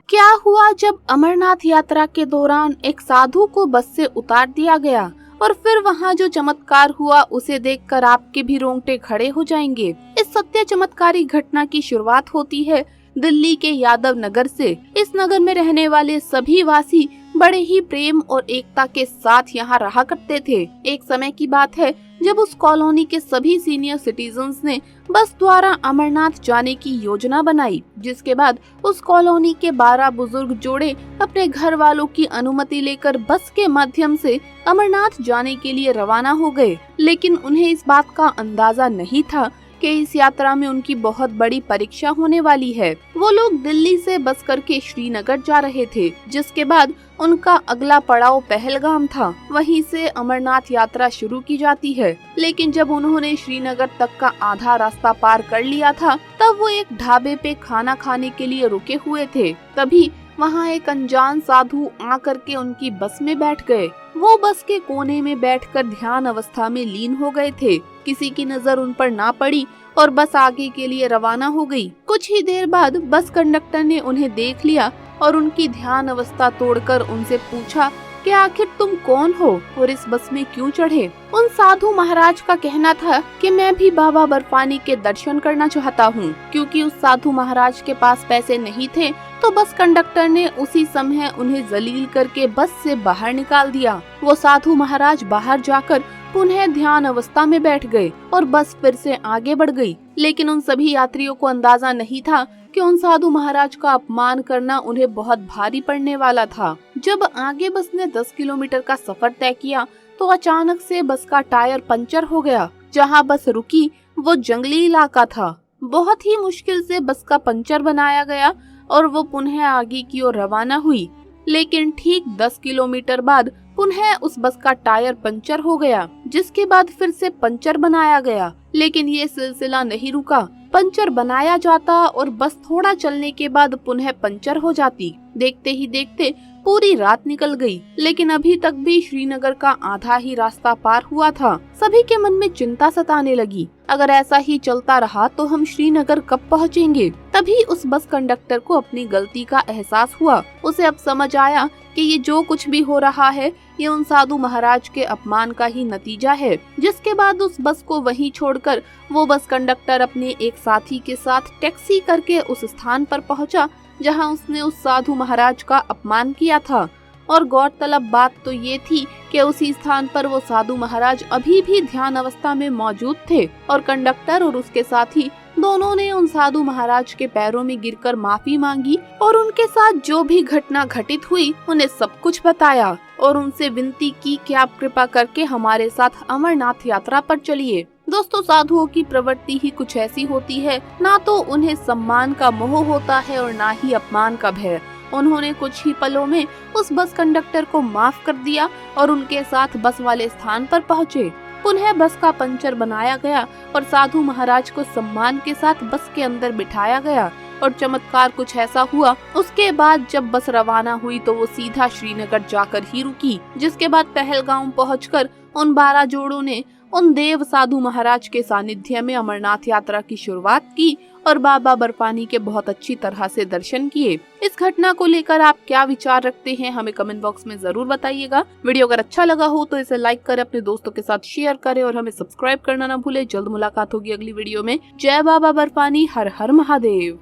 क्या हुआ जब अमरनाथ यात्रा के दौरान एक साधु को बस से उतार दिया गया और फिर वहाँ जो चमत्कार हुआ उसे देखकर आपके भी रोंगटे खड़े हो जाएंगे। इस सत्य चमत्कारी घटना की शुरुआत होती है दिल्ली के यादव नगर से। इस नगर में रहने वाले सभी वासी बड़े ही प्रेम और एकता के साथ यहाँ रहा करते थे। एक समय की बात है जब उस कॉलोनी के सभी सीनियर सिटीजन्स ने बस द्वारा अमरनाथ जाने की योजना बनाई, जिसके बाद उस कॉलोनी के 12 बुजुर्ग जोड़े अपने घर वालों की अनुमति लेकर बस के माध्यम से अमरनाथ जाने के लिए रवाना हो गए। लेकिन उन्हें इस बात का अंदाजा नहीं था कि इस यात्रा में उनकी बहुत बड़ी परीक्षा होने वाली है। वो लोग दिल्ली से बस करके श्रीनगर जा रहे थे, जिसके बाद उनका अगला पड़ाव पहलगाम था। वहीं से अमरनाथ यात्रा शुरू की जाती है। लेकिन जब उन्होंने श्रीनगर तक का आधा रास्ता पार कर लिया था, तब वो एक ढाबे पे खाना खाने के लिए रुके हुए थे। तभी वहाँ एक अनजान साधु आकर के उनकी बस में बैठ गए। वो बस के कोने में बैठकर ध्यान अवस्था में लीन हो गए थे। किसी की नजर उन पर ना पड़ी और बस आगे के लिए रवाना हो गई। कुछ ही देर बाद बस कंडक्टर ने उन्हें देख लिया और उनकी ध्यान अवस्था तोड़कर उनसे पूछा कि आखिर तुम कौन हो और इस बस में क्यों चढ़े। उन साधु महाराज का कहना था कि मैं भी बाबा बर्फानी के दर्शन करना चाहता हूँ। क्योंकि उस साधु महाराज के पास पैसे नहीं थे, तो बस कंडक्टर ने उसी समय उन्हें जलील करके बस से बाहर निकाल दिया। वो साधु महाराज बाहर जाकर पुनः ध्यान अवस्था में बैठ गए और बस फिर से आगे बढ़ गई। लेकिन उन सभी यात्रियों को अंदाजा नहीं था कि उन साधु महाराज का अपमान करना उन्हें बहुत भारी पड़ने वाला था। जब आगे बस ने 10 किलोमीटर का सफर तय किया, तो अचानक से बस का टायर पंचर हो गया। जहां बस रुकी वो जंगली इलाका था। बहुत ही मुश्किल से बस का पंचर बनाया गया और वो पुनः आगे की ओर रवाना हुई। लेकिन ठीक 10 किलोमीटर बाद पुनः उस बस का टायर पंचर हो गया, जिसके बाद फिर से पंचर बनाया गया। लेकिन ये सिलसिला नहीं रुका। पंचर बनाया जाता और बस थोड़ा चलने के बाद पुनः पंचर हो जाती। देखते ही देखते पूरी रात निकल गई, लेकिन अभी तक भी श्रीनगर का आधा ही रास्ता पार हुआ था। सभी के मन में चिंता सताने लगी। अगर ऐसा ही चलता रहा तो हम श्रीनगर कब पहुँचेंगे। तभी उस बस कंडक्टर को अपनी गलती का एहसास हुआ। उसे अब समझ आया कि ये जो कुछ भी हो रहा है ये उन साधु महाराज के अपमान का ही नतीजा है। जिसके बाद उस बस को वहीं छोड़कर वो बस कंडक्टर अपने एक साथी के साथ टैक्सी करके उस स्थान पर पहुंचा जहां उसने उस साधु महाराज का अपमान किया था। और गौरतलब बात तो ये थी कि उसी स्थान पर वो साधु महाराज अभी भी ध्यान अवस्था में मौजूद थे और कंडक्टर और उसके साथी दोनों ने उन साधु महाराज के पैरों में गिरकर माफी मांगी और उनके साथ जो भी घटना घटित हुई उन्हें सब कुछ बताया और उनसे विनती की कि आप कृपा करके हमारे साथ अमरनाथ यात्रा पर चलिए। दोस्तों, साधुओं की प्रवृत्ति ही कुछ ऐसी होती है, ना तो उन्हें सम्मान का मोह होता है और ना ही अपमान का भय। उन्होंने कुछ ही पलों में उस बस कंडक्टर को माफ कर दिया और उनके साथ बस वाले स्थान पर पहुँचे। पुनः बस का पंचर बनाया गया और साधु महाराज को सम्मान के साथ बस के अंदर बिठाया गया। और चमत्कार कुछ ऐसा हुआ, उसके बाद जब बस रवाना हुई तो वो सीधा श्रीनगर जाकर ही रुकी। जिसके बाद पहलगाम पहुंचकर उन 12 जोड़ों ने उन देव साधु महाराज के सानिध्य में अमरनाथ यात्रा की शुरुआत की और बाबा बर्फानी के बहुत अच्छी तरह से दर्शन किए। इस घटना को लेकर आप क्या विचार रखते हैं, हमें कमेंट बॉक्स में जरूर बताइएगा। वीडियो अगर अच्छा लगा हो तो इसे लाइक करें, अपने दोस्तों के साथ शेयर करें और हमें सब्सक्राइब करना ना भूले। जल्द मुलाकात होगी अगली वीडियो में। जय बाबा बर्फानी, हर हर महादेव।